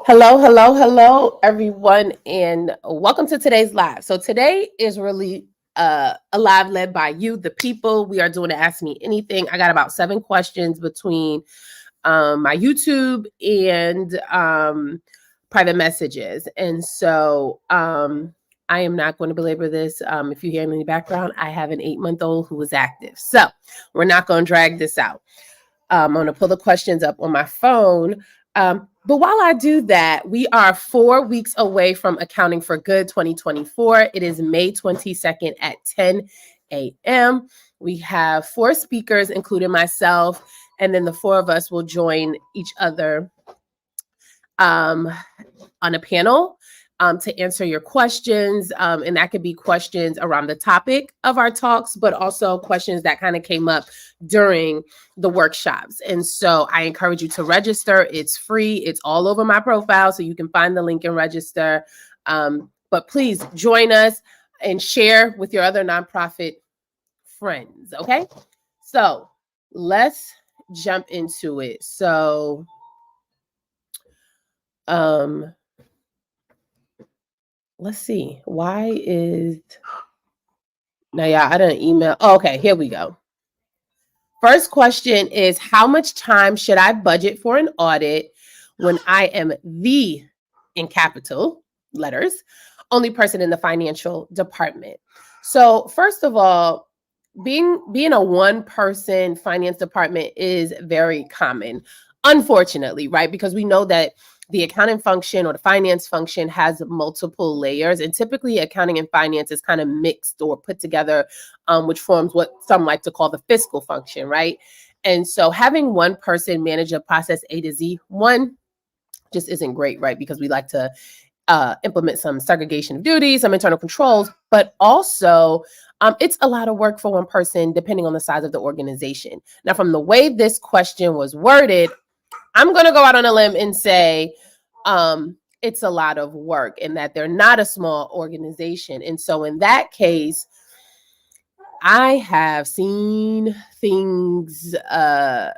Hello, hello, hello, everyone, and welcome to today's live. So today is really a live led by you, the people. We are doing to Ask Me Anything. I got about 7 questions between my YouTube and private messages, and so I am not going to belabor this. If you hear in the background, I have an 8-month-old who is active, so we're not going to drag this out. I'm going to pull the questions up on my phone. But while I do that, we are 4 weeks away from Accounting for Good 2024. It is May 22nd at 10 a.m. We have 4 speakers, including myself, and then the 4 of us will join each other on a panel to answer your questions. And that could be questions around the topic of our talks, but also questions that kind of came up during the workshops. And so I encourage you to register. It's free. It's all over my profile, so you can find the link and register. But please join us and share with your other nonprofit friends. Okay. So let's jump into it. So, let's see. Why is now? Yeah, I didn't email. Oh, okay, here we go. First question is, how much time should I budget for an audit when I am the, in capital letters, only person in the financial department? So first of all, being a one-person finance department is very common, unfortunately, right? Because we know that the accounting function or the finance function has multiple layers, and typically accounting and finance is kind of mixed or put together, which forms what some like to call the fiscal function, right? And so having one person manage a process A to Z, one, just isn't great, right? Because we like to implement some segregation of duties, some internal controls, but also it's a lot of work for one person depending on the size of the organization. Now, from the way this question was worded, I'm going to go out on a limb and say it's a lot of work and that they're not a small organization. And so in that case, I have seen things. I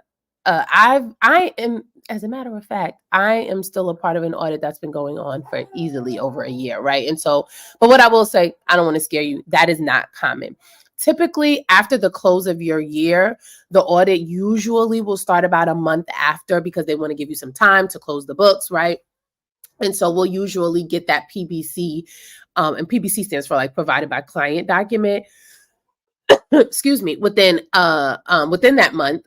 am, as a matter of fact, I am still a part of an audit that's been going on for easily over a year, right? And so, but what I will say, I don't want to scare you, that is not common. Typically, after the close of your year, the audit usually will start about a month after because they want to give you some time to close the books, right? And so we'll usually get that PBC, and PBC stands for like provided by client document. Excuse me, within that month,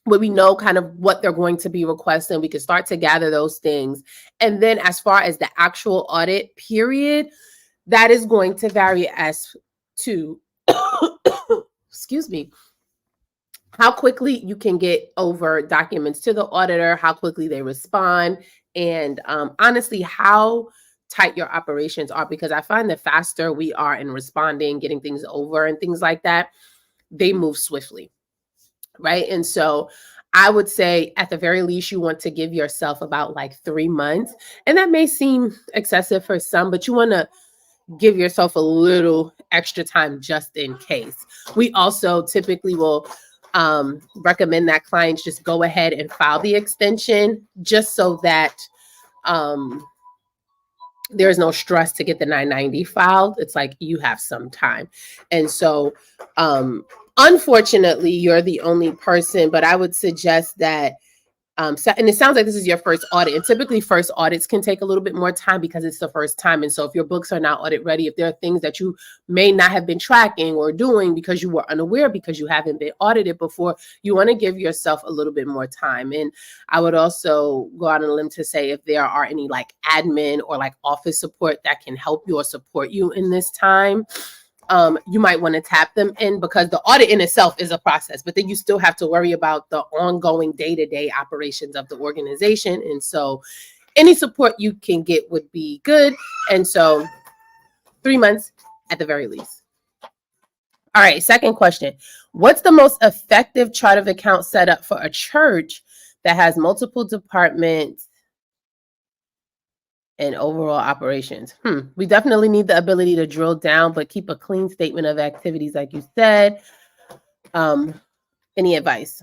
where we know kind of what they're going to be requesting. We can start to gather those things. And then as far as the actual audit period, that is going to vary as to, excuse me, how quickly you can get over documents to the auditor, how quickly they respond, and honestly, how tight your operations are. Because I find the faster we are in responding, getting things over and things like that, they move swiftly. Right. And so I would say at the very least, you want to give yourself about like 3 months. And that may seem excessive for some, but you want to give yourself a little extra time just in case. We also typically will recommend that clients just go ahead and file the extension just so that there's no stress to get the 990 filed. It's like you have some time. And so unfortunately, you're the only person, but I would suggest that, and it sounds like this is your first audit. And typically, first audits can take a little bit more time because it's the first time. And so, if your books are not audit ready, if there are things that you may not have been tracking or doing because you were unaware because you haven't been audited before, you want to give yourself a little bit more time. And I would also go out on a limb to say if there are any like admin or like office support that can help you or support you in this time, you might want to tap them in, because the audit in itself is a process, but then you still have to worry about the ongoing day-to-day operations of the organization. And so any support you can get would be good. And so 3 months at the very least. All right, second question. What's the most effective chart of account setup for a church that has multiple departments and overall operations? We definitely need the ability to drill down, but keep a clean statement of activities, like you said. Any advice?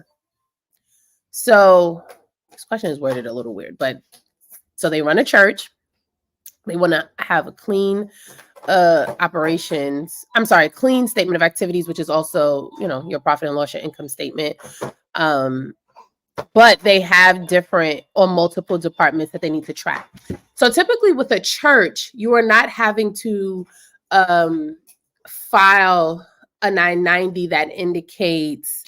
So this question is worded a little weird, but So they run a church. They want to have a clean clean statement of activities, which is also, your profit and loss, your income statement. But they have different or multiple departments that they need to track. So typically with a church, you are not having to file a 990 that indicates,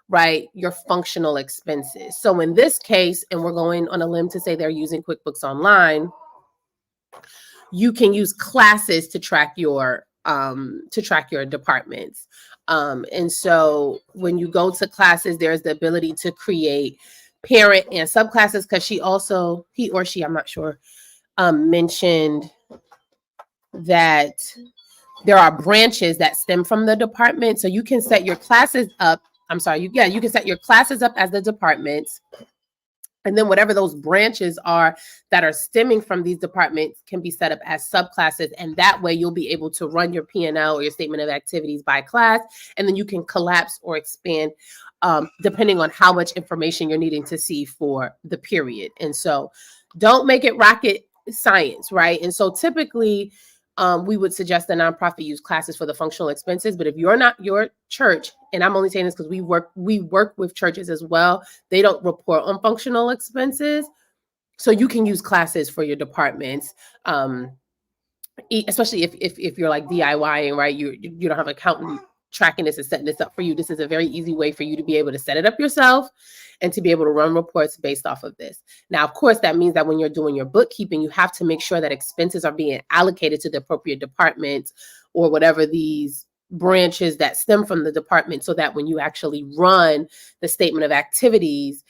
right, your functional expenses. So in this case, and we're going on a limb to say they're using QuickBooks Online, you can use classes to track your departments. And so when you go to classes, there's the ability to create parent and subclasses, because he or she, I'm not sure, mentioned that there are branches that stem from the department. So you can set your classes up. You can set your classes up as the departments. And then whatever those branches are that are stemming from these departments can be set up as subclasses. And that way you'll be able to run your P&L or your statement of activities by class. And then you can collapse or expand depending on how much information you're needing to see for the period. And so don't make it rocket science, right? And so typically we would suggest the nonprofit use classes for the functional expenses. But if you're not your church, and I'm only saying this because we work with churches as well, they don't report on functional expenses. So you can use classes for your departments, especially if you're like DIYing, right? You don't have an accountant tracking this and setting this up for you. This is a very easy way for you to be able to set it up yourself and to be able to run reports based off of this. Now, of course, that means that when you're doing your bookkeeping, you have to make sure that expenses are being allocated to the appropriate departments or whatever these branches that stem from the department, so that when you actually run the statement of activities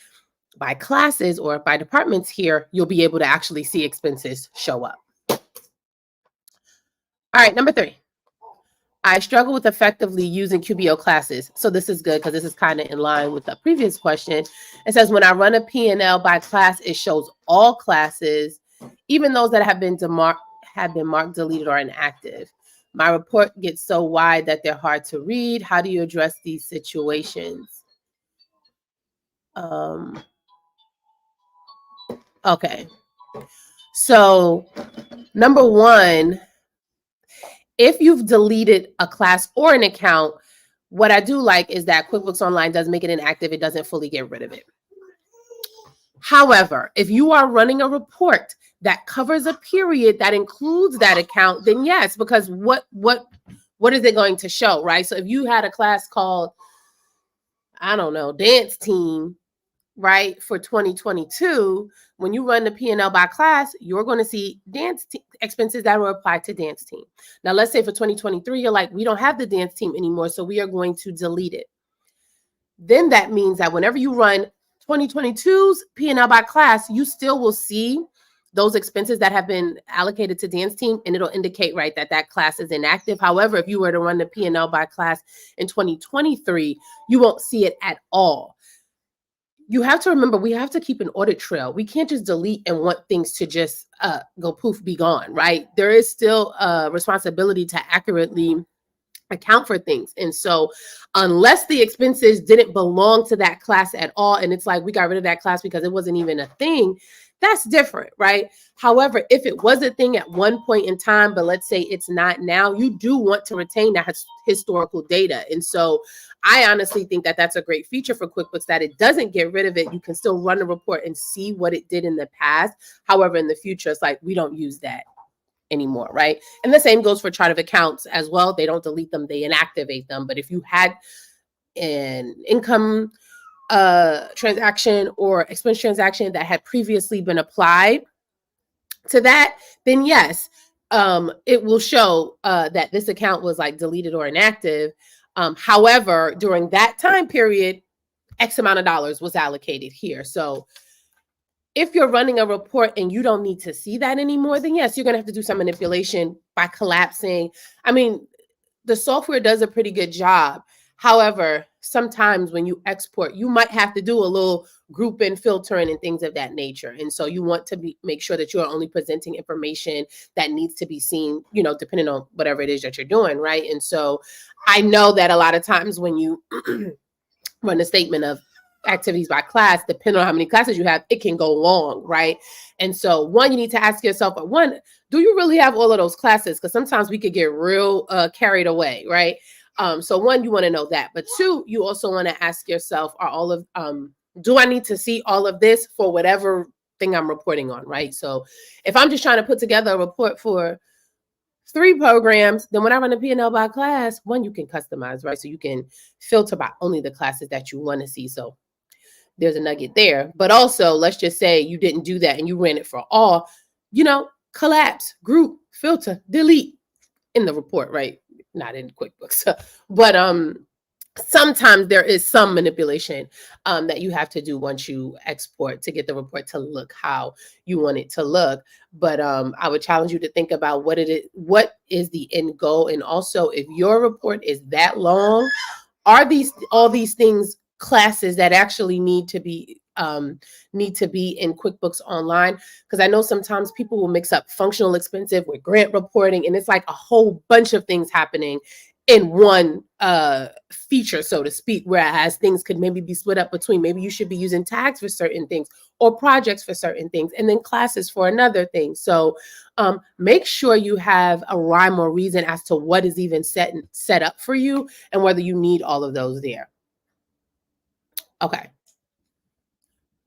by classes or by departments here, you'll be able to actually see expenses show up. All right, number 3. I struggle with effectively using QBO classes. So this is good because this is kind of in line with the previous question. It says, when I run a P&L by class, it shows all classes, even those that have been marked deleted or inactive. My report gets so wide that they're hard to read. How do you address these situations? Okay. So number 1, if you've deleted a class or an account, what I do like is that QuickBooks Online does make it inactive. It doesn't fully get rid of it. However, if you are running a report that covers a period that includes that account, then yes, because what is it going to show, right? So if you had a class called, I don't know, dance team, right, for 2022, when you run the P&L by class, you're going to see dance expenses that will apply to dance team. Now, let's say for 2023, you're like, we don't have the dance team anymore, so we are going to delete it. Then that means that whenever you run 2022's P&L by class, you still will see those expenses that have been allocated to dance team, and it'll indicate, right, that class is inactive. However, if you were to run the P&L by class in 2023, you won't see it at all. You have to remember, we have to keep an audit trail. We can't just delete and want things to just go poof, be gone, right? There is still a responsibility to accurately account for things. And so unless the expenses didn't belong to that class at all, and it's like we got rid of that class because it wasn't even a thing, that's different, right? However, if it was a thing at one point in time, but let's say it's not now, you do want to retain that historical data. And so I honestly think that that's a great feature for QuickBooks, that it doesn't get rid of it. You can still run a report and see what it did in the past. However, in the future, it's like, we don't use that anymore, right? And the same goes for chart of accounts as well. They don't delete them, they inactivate them. But if you had an income transaction or expense transaction that had previously been applied to that, then yes, it will show that this account was like deleted or inactive. However, during that time period, X amount of dollars was allocated here. So if you're running a report and you don't need to see that anymore, then yes, you're going to have to do some manipulation by collapsing. I mean, the software does a pretty good job. However, sometimes when you export, you might have to do a little grouping, filtering, and things of that nature. And so you want to make sure that you're only presenting information that needs to be seen, depending on whatever it is that you're doing, right? And so I know that a lot of times when you run a statement of activities by class, depending on how many classes you have, it can go long, right? And so one, you need to ask yourself, one, do you really have all of those classes? Because sometimes we could get real carried away, right? So one, you want to know that. But two, you also want to ask yourself, are all of do I need to see all of this for whatever thing I'm reporting on, right? So if I'm just trying to put together a report for 3 programs, then when I run a P&L by class, one, you can customize, right? So you can filter by only the classes that you want to see. So there's a nugget there. But also, let's just say you didn't do that and you ran it for all, collapse, group, filter, delete in the report, right? Not in QuickBooks. But sometimes there is some manipulation that you have to do once you export to get the report to look how you want it to look. But I would challenge you to think about what is the end goal, and also if your report is that long, are all these things classes that actually need to be in QuickBooks Online? Because I know sometimes people will mix up functional expensive with grant reporting, and it's like a whole bunch of things happening in one feature, so to speak, whereas things could maybe be split up between, maybe you should be using tags for certain things or projects for certain things, and then classes for another thing. So make sure you have a rhyme or reason as to what is even set up for you and whether you need all of those there. Okay.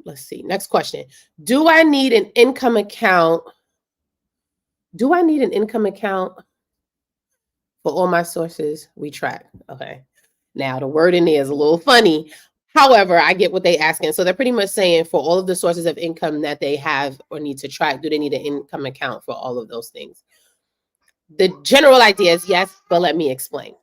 Let's see. Next question. Do I need an income account? Do I need an income account for all my sources we track? Okay. Now the word in there is a little funny. However, I get what they're asking. So they're pretty much saying for all of the sources of income that they have or need to track, do they need an income account for all of those things? The general idea is yes, but let me explain.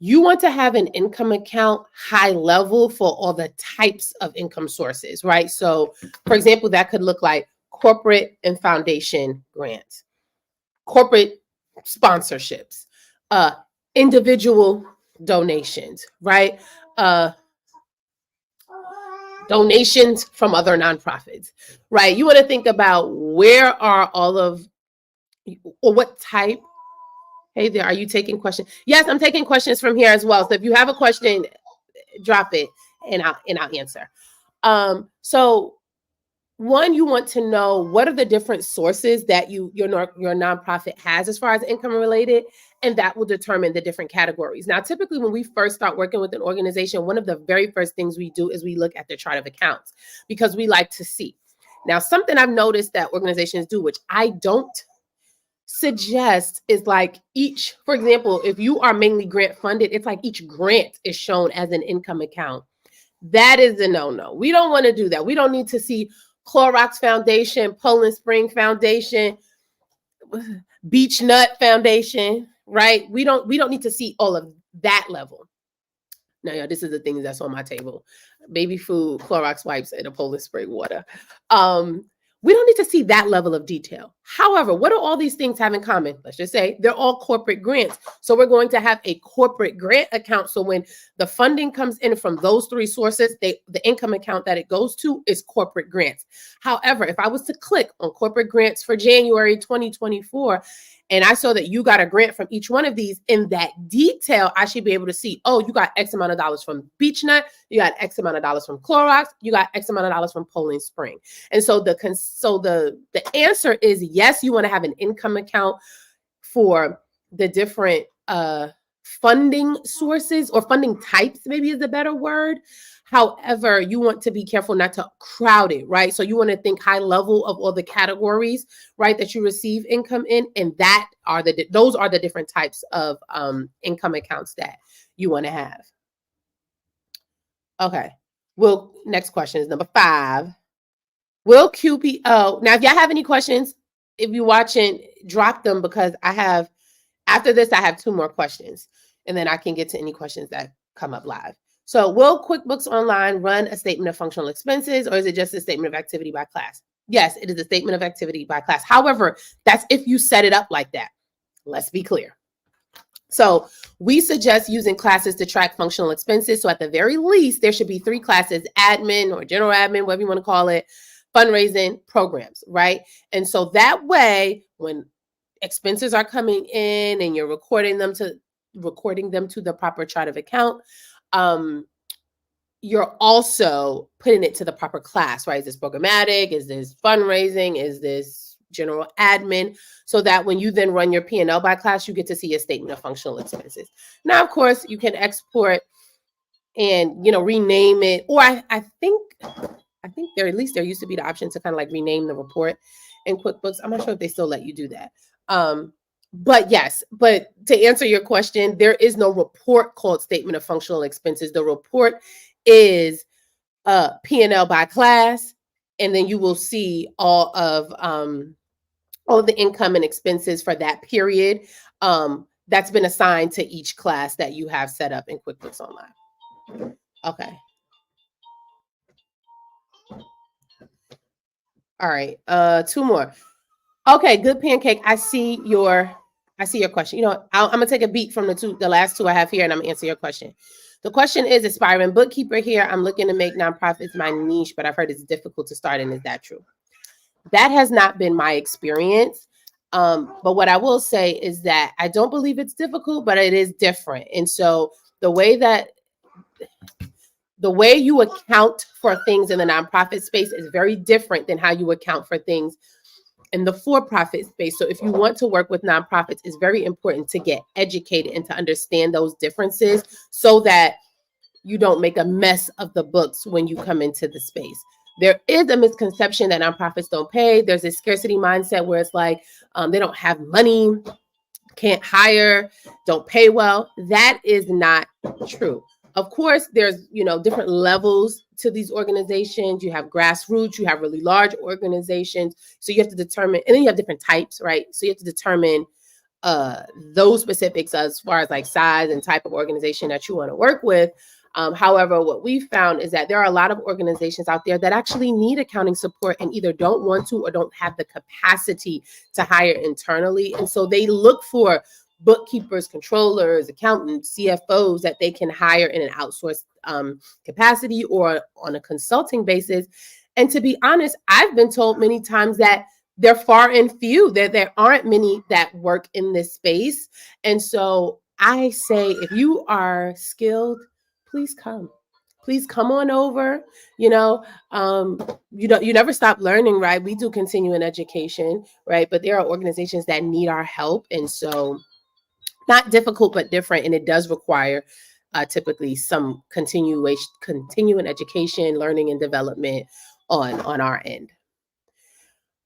You want to have an income account high level for all the types of income sources, right? So, for example, that could look like corporate and foundation grants, corporate sponsorships, individual donations, right? Donations from other nonprofits, right? You want to think about where are all of, or what type. Hey there, are you taking questions? Yes, I'm taking questions from here as well. So if you have a question, drop it and I'll answer. So one, you want to know what are the different sources that your nonprofit has as far as income related, and that will determine the different categories. Now, typically when we first start working with an organization, one of the very first things we do is we look at their chart of accounts because we like to see. Now, something I've noticed that organizations do, which I don't suggest, is like for example, if you are mainly grant funded, it's like each grant is shown as an income account. That is a no-no. We don't want to do that. We don't need to see Clorox Foundation, Poland Spring Foundation, Beech Nut Foundation, right? We don't need to see all of that level. Now, y'all, this is the thing that's on my table: baby food, Clorox wipes, and a Poland Spring water. We don't need to see that level of detail. However, what do all these things have in common? Let's just say they're all corporate grants. So we're going to have a corporate grant account. So when the funding comes in from those 3 sources, the income account that it goes to is corporate grants. However, if I was to click on corporate grants for January 2024, and I saw that you got a grant from each one of these, in that detail, I should be able to see, oh, you got X amount of dollars from Beech Nut, you got X amount of dollars from Clorox, you got X amount of dollars from Poland Spring. And so the answer is yes, you want to have an income account for the different funding sources, or funding types, maybe is a better word. However, you want to be careful not to crowd it, right? So you want to think high level of all the categories, right, that you receive income in, and those are the different types of income accounts that you want to have. Okay. Next question is number 5. Will QPO, now if y'all have any questions, if you're watching, drop them, because after this, I have 2 more questions, and then I can get to any questions that come up live. So will QuickBooks Online run a statement of functional expenses, or is it just a statement of activity by class? Yes, it is a statement of activity by class. However, that's if you set it up like that. Let's be clear. So we suggest using classes to track functional expenses. So at the very least, there should be 3 classes: admin or general admin, whatever you want to call it, fundraising, programs, right? And so that way, when expenses are coming in and you're recording them to the proper chart of account, you're also putting it to the proper class, right? Is this programmatic? Is this fundraising? Is this general admin? So that when you then run your P&L by class, you get to see a statement of functional expenses. Now, of course, you can export and, rename it. Or I think there, at least there used to be the option to kind of like rename the report in QuickBooks. I'm not sure if they still let you do that. But yes, but to answer your question, there is no report called statement of functional expenses. The report is P&L by class, and then you will see all of the income and expenses for that period that's been assigned to each class that you have set up in QuickBooks Online. Okay. All right. Two more. Okay, good pancake. I see your question. I'm gonna take a beat from the last two I have here, and I'm gonna answer your question. The question is, aspiring bookkeeper here. I'm looking to make nonprofits my niche, but I've heard it's difficult to start. And is that true? That has not been my experience. But what I will say is that I don't believe it's difficult, but it is different. And so the way you account for things in the nonprofit space is very different than how you account for things in the for-profit space. So if you want to work with nonprofits, it's very important to get educated and to understand those differences so that you don't make a mess of the books when you come into the space. There is a misconception that nonprofits don't pay. There's a scarcity mindset where it's like they don't have money, can't hire, don't pay well. That is not true. Of course, there's different levels to these organizations. You have grassroots, you have really large organizations. So you have to determine, and then you have different types, right? So you have to determine those specifics as far as like size and type of organization that you want to work with. However, what we found is that there are a lot of organizations out there that actually need accounting support and either don't want to or don't have the capacity to hire internally. And so they look for bookkeepers, controllers, accountants, CFOs that they can hire in an outsourced capacity or on a consulting basis. And to be honest, I've been told many times that they're far and few, that there aren't many that work in this space. And so I say, if you are skilled, please come on over. You never stop learning, right? We do continuing education, right? But there are organizations that need our help. And so not difficult, but different. And it does require typically some continuing education, learning and development on our end.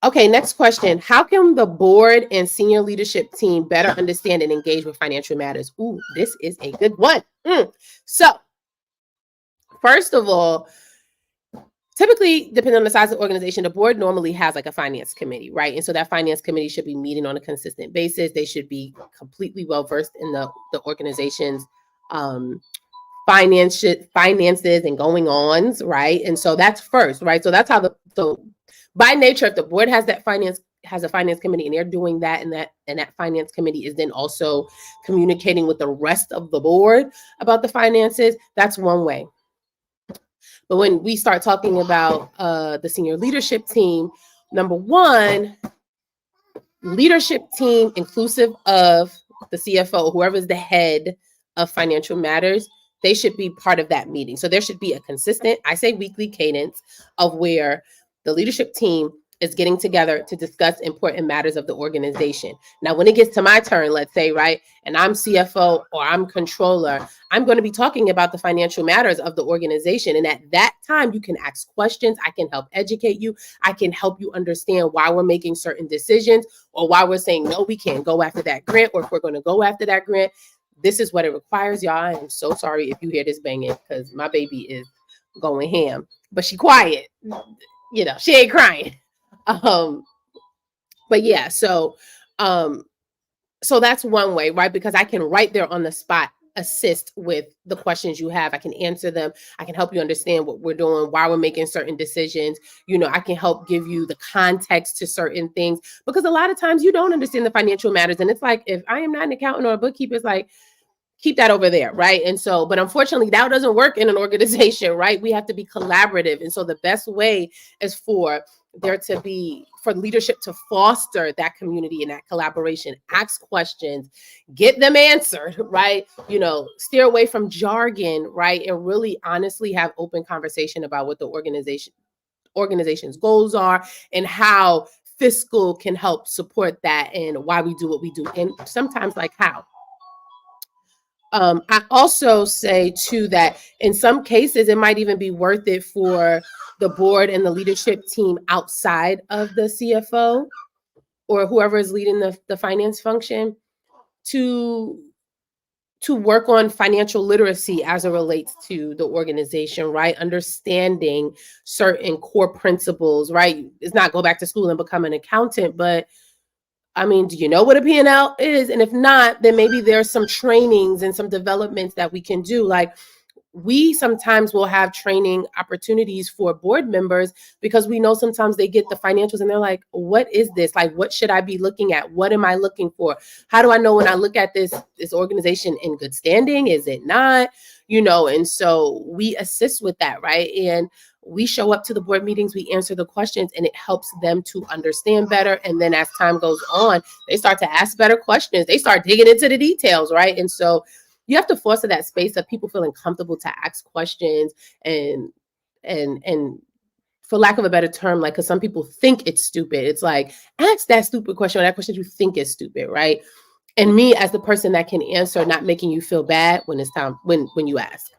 Okay, next question. How can the board and senior leadership team better understand and engage with financial matters? Ooh, this is a good one. So, first of all, typically, depending on the size of the organization, the board normally has like a finance committee, right? And so that finance committee should be meeting on a consistent basis. They should be completely well-versed in the organization's finances and going ons, right? And so that's first, right? So that's how by nature, if the board has a finance committee and they're doing that, and that finance committee is then also communicating with the rest of the board about the finances, that's one way. But when we start talking about the senior leadership team, number one, leadership team inclusive of the CFO, whoever is the head of financial matters, they should be part of that meeting. So there should be a consistent, I say weekly cadence of where the leadership team is getting together to discuss important matters of the organization. Now, when it gets to my turn, let's say, right, and I'm CFO or I'm controller, I'm going to be talking about the financial matters of the organization. And at that time, you can ask questions. I can help educate you. I can help you understand why we're making certain decisions or why we're saying, no, we can't go after that grant, or if we're going to go after that grant, this is what it requires. Y'all, I am so sorry if you hear this banging because my baby is going ham, but she quiet. She ain't crying. But yeah, so that's one way, right? Because I can right there on the spot assist with the questions you have. I can answer them. I can help you understand what we're doing, why we're making certain decisions. I can help give you the context to certain things, because a lot of times you don't understand the financial matters. And it's like, if I am not an accountant or a bookkeeper, it's like, keep that over there, right? And so, but unfortunately, that doesn't work in an organization, right? We have to be collaborative. And so the best way is for there to be, for leadership to foster that community and that collaboration, ask questions, get them answered, right? Steer away from jargon, right? And really honestly have open conversation about what the organization's goals are and how fiscal can help support that and why we do what we do. And sometimes like how. I also say too that in some cases it might even be worth it for the board and the leadership team outside of the CFO or whoever is leading the finance function to work on financial literacy as it relates to the organization, right? Understanding certain core principles, right? It's not go back to school and become an accountant, but I mean, do you know what a P&L is? And if not, then maybe there's some trainings and some developments that we can do. Like we sometimes will have training opportunities for board members because we know sometimes they get the financials and they're like, what is this? Like, what should I be looking at? What am I looking for? How do I know when I look at this organization in good standing? Is it not? And so we assist with that, right? And we show up to the board meetings, we answer the questions, and it helps them to understand better. And then as time goes on, they start to ask better questions. They start digging into the details, right? And so you have to foster that space of people feeling comfortable to ask questions and for lack of a better term, like, because some people think it's stupid. It's like, ask that stupid question or that question you think is stupid, right? And me as the person that can answer, not making you feel bad when it's time, when you ask.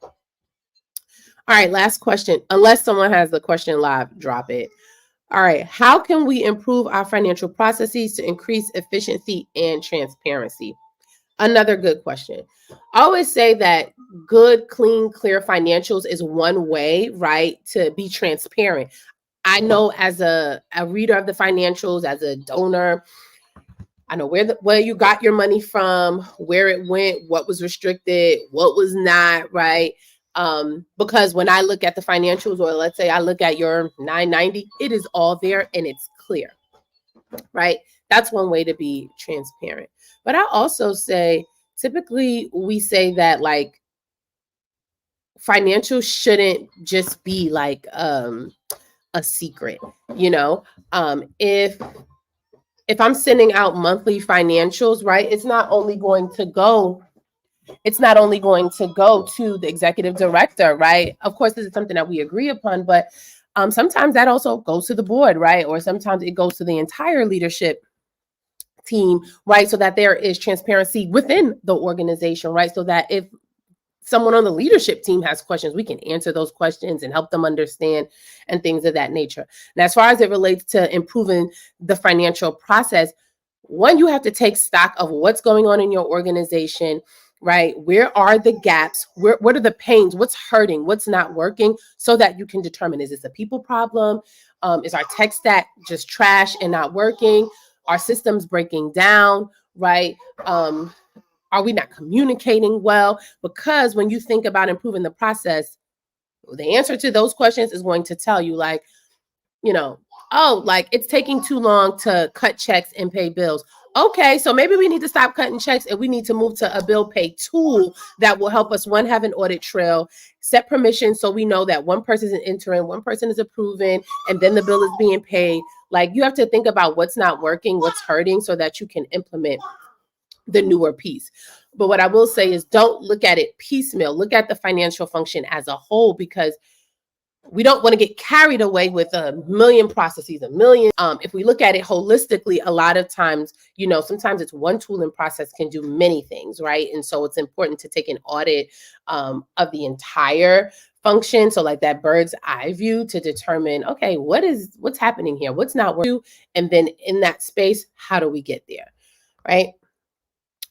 All right, last question. Unless someone has the question live, drop it. All right, how can we improve our financial processes to increase efficiency and transparency? Another good question. I always say that good, clean, clear financials is one way, right, to be transparent. I know as a reader of the financials, as a donor, I know where you got your money from, where it went, what was restricted, what was not, right? Because when I look at the financials, or let's say I look at your 990, it is all there and it's clear, right? That's one way to be transparent. But I also say, typically we say that like financials shouldn't just be like a secret, if I'm sending out monthly financials, right, it's not only going to go to the executive director, right? Of course, this is something that we agree upon, but sometimes that also goes to the board, right? Or sometimes it goes to the entire leadership team, right? So that there is transparency within the organization, right? So that if someone on the leadership team has questions, we can answer those questions and help them understand and things of that nature. And as far as it relates to improving the financial process, one, you have to take stock of what's going on in your organization, right? Where are the gaps? What are the pains? What's hurting? What's not working? So that you can determine, is this a people problem? Is our tech stack just trash and not working? Are systems breaking down, right? Are we not communicating well? Because when you think about improving the process, the answer to those questions is going to tell you, like, like it's taking too long to cut checks and pay bills. Okay, so maybe we need to stop cutting checks and we need to move to a bill pay tool that will help us, one, have an audit trail, set permissions so we know that one person is entering, one person is approving, and then the bill is being paid. Like, you have to think about what's not working, what's hurting, so that you can implement the newer piece. But what I will say is, don't look at it piecemeal. Look at the financial function as a whole, because we don't want to get carried away with a million processes, a million. If we look at it holistically, a lot of times, sometimes it's one tool and process can do many things, right? And so it's important to take an audit of the entire function. So like that bird's eye view to determine, okay, what's happening here? What's not working? And then in that space, how do we get there, right?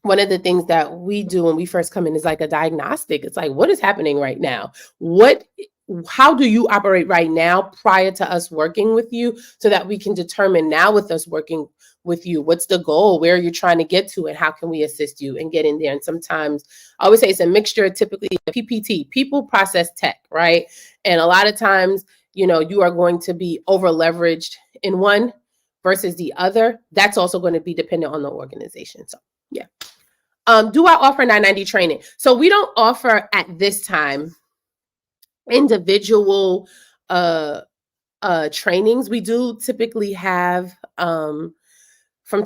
One of the things that we do when we first come in is like a diagnostic. It's like, what is happening right now? How do you operate right now prior to us working with you, so that we can determine now with us working with you, what's the goal, where you're trying to get to, and how can we assist you in getting there? And sometimes I always say it's a mixture, typically PPT, people, process, tech, right? And a lot of times, you are going to be over leveraged in one versus the other. That's also going to be dependent on the organization. So yeah. Do I offer 990 training? So we don't offer at this time individual trainings. We do typically have from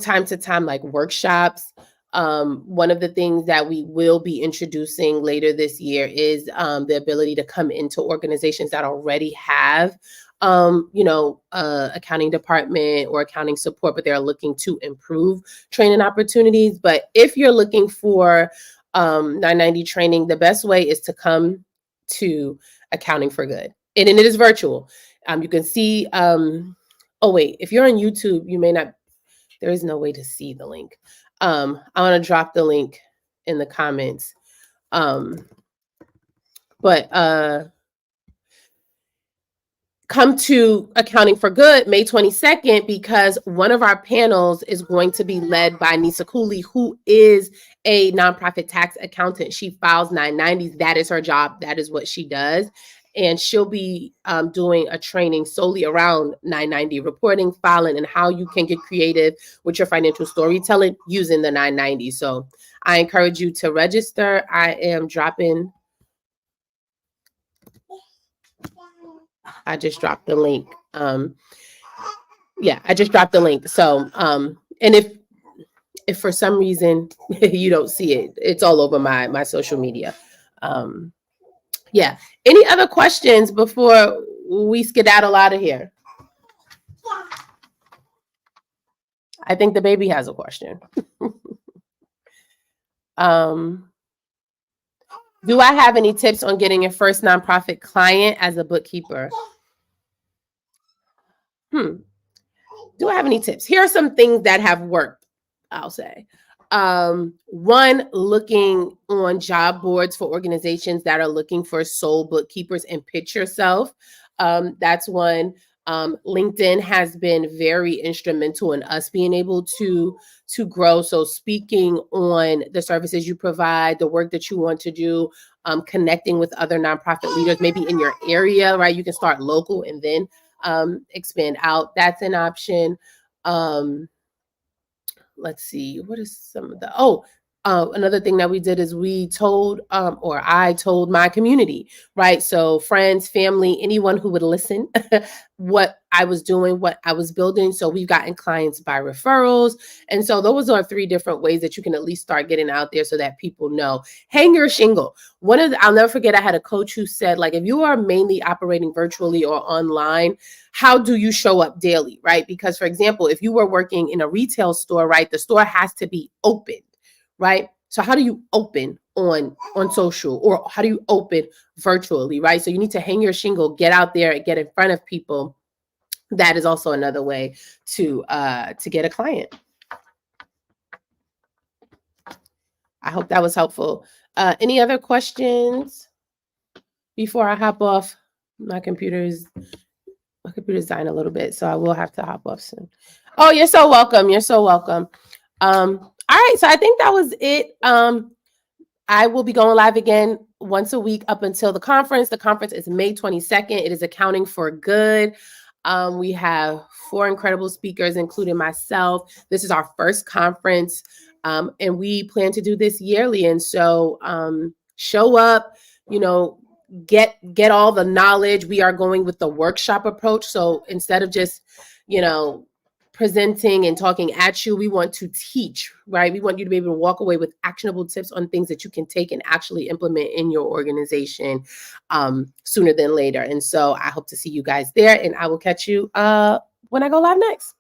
time to time like workshops. One of the things that we will be introducing later this year is the ability to come into organizations that already have accounting department or accounting support, but they're looking to improve training opportunities. But if you're looking for 990 training, the best way is to come to Accounting for Good. And it is virtual. You can see, oh wait, if you're on YouTube, you may not, there is no way to see the link. I want to drop the link in the comments. But come to Accounting for Good May 22nd, because one of our panels is going to be led by Nisa Cooley, who is a nonprofit tax accountant. She files 990s. That is her job. That is what she does. And she'll be doing a training solely around 990 reporting, filing, and how you can get creative with your financial storytelling using the 990. So I encourage you to register. I am dropping. I just dropped the link. Yeah, I just dropped the link. So, and if for some reason you don't see it, it's all over my social media. Yeah. Any other questions before we skedaddle out of here? I think the baby has a question. Do I have any tips on getting your first nonprofit client as a bookkeeper? Do I have any tips? Here are some things that have worked, I'll say. One, looking on job boards for organizations that are looking for sole bookkeepers and pitch yourself. That's one. LinkedIn has been very instrumental in us being able to grow. So speaking on the services you provide, the work that you want to do, connecting with other nonprofit leaders, maybe in your area, right? You can start local and then expand out. That's an option. Let's see, what is some of the, another thing that we did is we told, or I told my community, right? So friends, family, anyone who would listen, what I was doing, what I was building. So we've gotten clients by referrals. And so those are 3 different ways that you can at least start getting out there so that people know. Hang your shingle. I'll never forget, I had a coach who said, like, if you are mainly operating virtually or online, how do you show up daily, right? Because, for example, if you were working in a retail store, right, the store has to be open, right? So how do you open on social, or how do you open virtually, right? So you need to hang your shingle, get out there and get in front of people. That is also another way to get a client. I hope that was helpful. Any other questions before I hop off? My computer's dying a little bit, so I will have to hop off soon. Oh, you're so welcome. You're so welcome. All right, so I think that was it. I will be going live again once a week up until the conference. The conference is May 22nd. It is Accounting for Good. We have 4 incredible speakers, including myself. This is our first conference, and we plan to do this yearly. And so show up, get all the knowledge. We are going with the workshop approach. So instead of just, presenting and talking at you, we want to teach, right? We want you to be able to walk away with actionable tips on things that you can take and actually implement in your organization sooner than later. And so I hope to see you guys there, and I will catch you when I go live next.